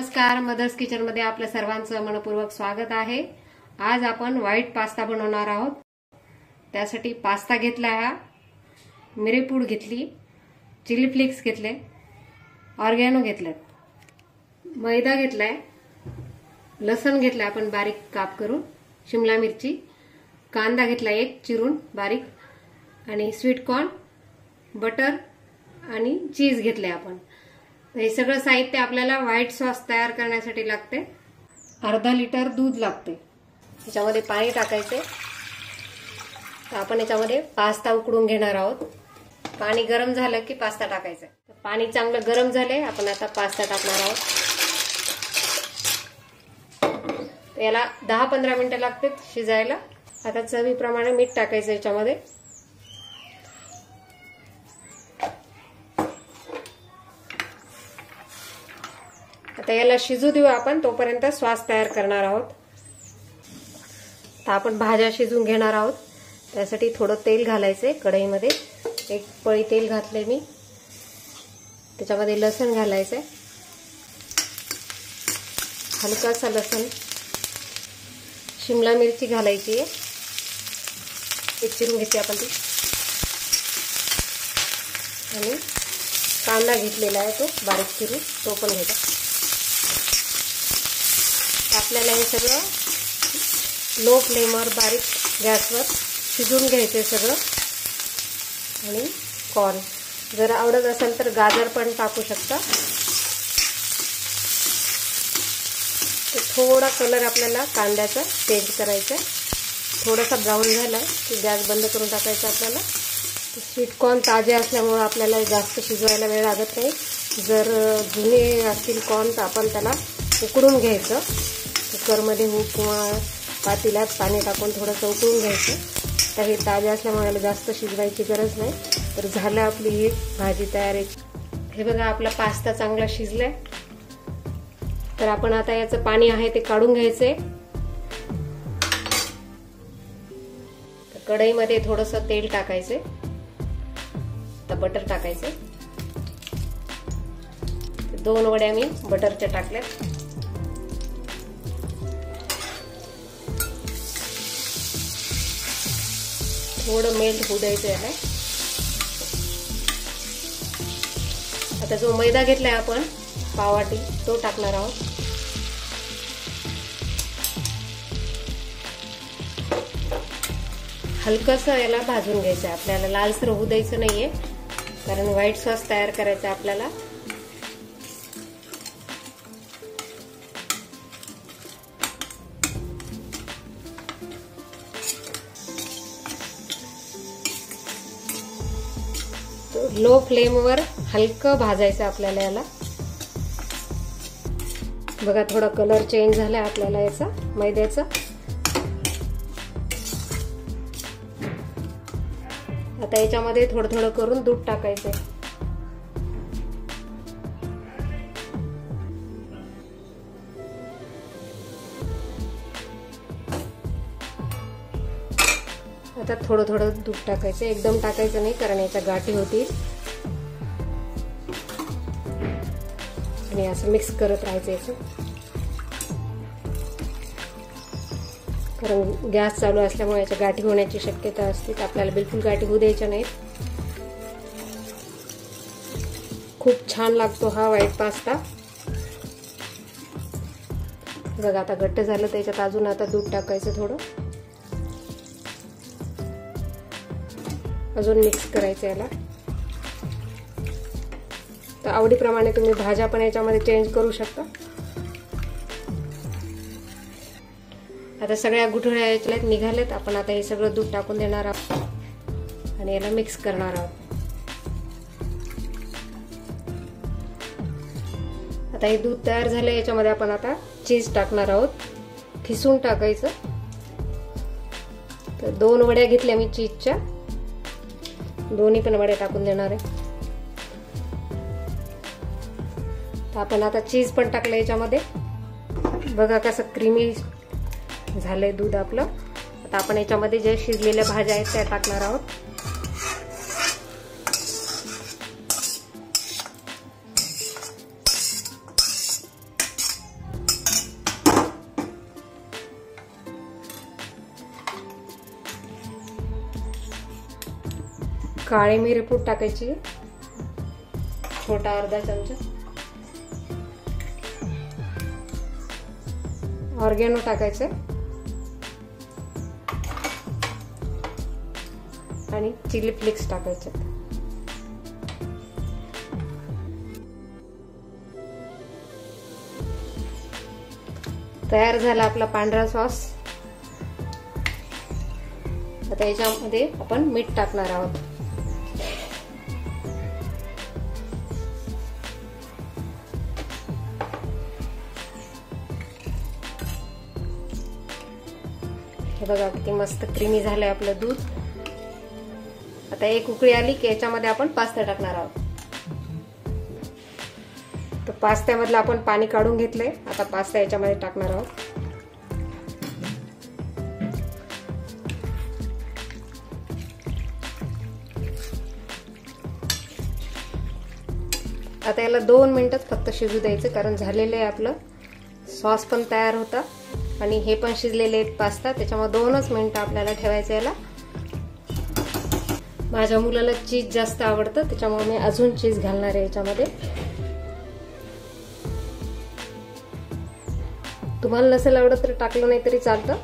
नमस्कार, mother's kitchen मध्ये आपल्या सर्वांचं मनपूर्वक स्वागत आहे। आज आपण व्हाईट पास्ता बनवणार आहोत। त्यासाठी पास्ता घेतला आहे, मिरपूड घेतली, चिली फ्लेक्स घेतले, ऑर्गॅनो घेतले, मैदा घेतलाय, लसण घेतला आपण बारीक काप करून, शिमला मिरची, कांदा घेतला एक चिरून बारीक आणि स्वीट कॉर्न, बटर आणि चीज घेतले आपण। हे सगळं साहित्य आपल्याला व्हाईट सॉस तयार करण्यासाठी लागते। अर्धा लिटर दूध लागते। याच्यामध्ये पाणी टाकायचे। तर आपण याच्यामध्ये पास्ता उकडून घेणार आहोत। पाणी गरम झालं की पास्ता टाकायचा। तर पाणी चांगलं गरम झाले, आपण आता पास्ता टाकणार आहोत। तर याला 10-15 मिनिटं लागतात शिजायला। आता चवीप्रमाणे मीठ टाकायचं याच्यामध्ये। आता याला शिजू देऊ आपण, तोपर्यंत सॉस तयार करणार आहोत। तर आपण भाज्या शिजून घेणार आहोत। त्यासाठी थोडं तेल घालायचे कढईमध्ये। एक पळी तेल घातले मी। त्याच्यामध्ये लसण घालायचे, हलकासा लसण, शिमला मिरची घालायची आहे, एक चिरून घेते आपण ती, आणि कांदा घेतलेला आहे तो बारीक चिरून, तो पण घ्यायचा। आपल्याला हे सगळं लो फ्लेमवर बारीक गॅसवर शिजून घ्यायचे सगळं। आणि कॉर्न जर आवडत असेल तर गाजर पण टाकू शकता। थोडा कलर आपल्याला कांद्याचा चेंज करायचा, थोडासा ब्राऊन झाला की गॅस बंद करून टाकायचा आपल्याला। स्वीट कॉर्न ताजे असल्यामुळे आपल्याला जास्त शिजवायला वेळ लागत नाही। जर जुने असतील कॉर्न तर आपण त्याला उकडून घ्यायचं कुकरमध्ये किंवा पातेल्यात पाणी टाकून थोडंसं उकळून घ्यायचं। तर हे ताजे असल्यामुळे जास्त शिजवायची गरज नाही। तर झालं आपली ही भाजी तयार आहे। हे बघा आपला पास्ता चांगला शिजलाय। तर आपण आता याचं पाणी आहे ते काढून घ्यायचंय। कढईमध्ये थोडंसं तेल टाकायचे, तर बटर टाकायचे। 2 वड्या मी बटरच्या टाकल्यात। थोडं मेल्ट होऊ द्यायचं याला। आता जो मैदा घेतलाय आपण पाववाटी, तो टाकणार आहोत। हलकसं याला भाजून घ्यायचं आहे आपल्याला, लालसर होऊ द्यायचं नाहीये, कारण व्हाईट सॉस तयार करायचा आपल्याला। लो फ्लेमवर हलकं भाजायचं आपल्याला याला। बघा थोडा कलर चेंज झालाय आपल्याला याचा मैद्याचा। आता याच्यामध्ये थोडं थोडं करून दूध टाकायचं। आता थोडं थोडं दूध टाकायचं, एकदम टाकायचं नाही कारण याच्या गाठी होतील। आणि असं मिक्स करत राहायचं याचं, कारण गॅस चालू असल्यामुळे याच्या गाठी होण्याची शक्यता असते। आपल्याला बिलकुल गाठी होऊ द्यायच्या नाहीत। खूप छान लागतो हा व्हाईट पास्ता। बघा आता घट्ट झालं, त्याच्यात अजून आता दूध टाकायचं थोडं, अजून मिक्स करायचं याला। तर आवडीप्रमाणे तुम्ही भाज्या पण याच्यामध्ये चेंज करू शकता। आता सगळ्या गुठळ्या याच्यात निघालेत। आपण आता हे सगळं दूध टाकून देणार आहोत आणि याला मिक्स करणार आहोत। आता हे दूध तयार झाले, याच्यामध्ये आपण आता चीज टाकणार आहोत, खिसून टाकायचं। तर 2 वड्या घेतल्या मी चीजच्या, दोन्ही पण वड्या टाकून देणार आहे। तर आपण आता चीज पण टाकलं याच्यामध्ये। बघा कसं क्रीमी झालंय दूध आपलं। आता आपण याच्यामध्ये जे शिजलेल्या भाज्या आहेत त्या टाकणार आहोत। काळी मिरपूड टाकायची, छोटा अर्धा चमचा. ऑर्गेनो टाकायचे आणि चिली फ्लेक्स टाकायचे. तयार झाला आपला पांढरा सॉस. आता याच्यामध्ये आपण मीठ टाकणार आहोत. हे बघा किती मस्त क्रीमी झालंय आपलं दूध. आता एक उकळी आली की याच्यामध्ये आपण पास्ता टाकणार आहोत. तर पास्त्यामधलं आपण पाणी काढून घेतलंय. आता पास्ता याच्यामध्ये टाकणार आहोत. आता याला 2 मिनिटच फक्त शिजू द्यायचं, कारण झालेलं आहे आपलं सॉस पण तयार होता आणि हे पण शिजलेले आहेत पास्ता. त्याच्यामुळे 2च मिनिटं आपल्याला ठेवायचं याला. माझ्या मुलाला चीज जास्त आवडतं, त्याच्यामुळे मी अजून चीज घालणार आहे याच्यामध्ये. तुम्हाला नसेल आवडत तर टाकलं नाही तरी चालतं.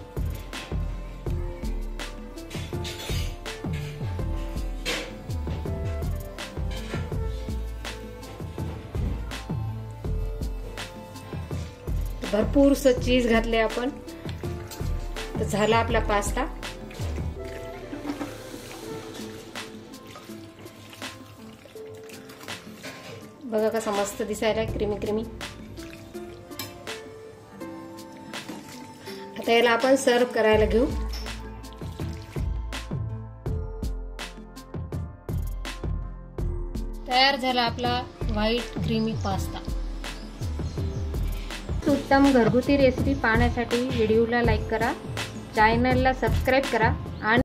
भरपूरस चीज घातले आपण. तर झाला आपला पास्ता. बघा कसा मस्त दिसायला, क्रीमी क्रीमी. आता याला आपण सर्व करायला घेऊ. तयार झाला आपला व्हाईट क्रीमी पास्ता. उत्तम घरगुती रेसिपी पाहण्यासाठी व्हिडिओला लाईक करा, चॅनलला सबस्क्राईब करा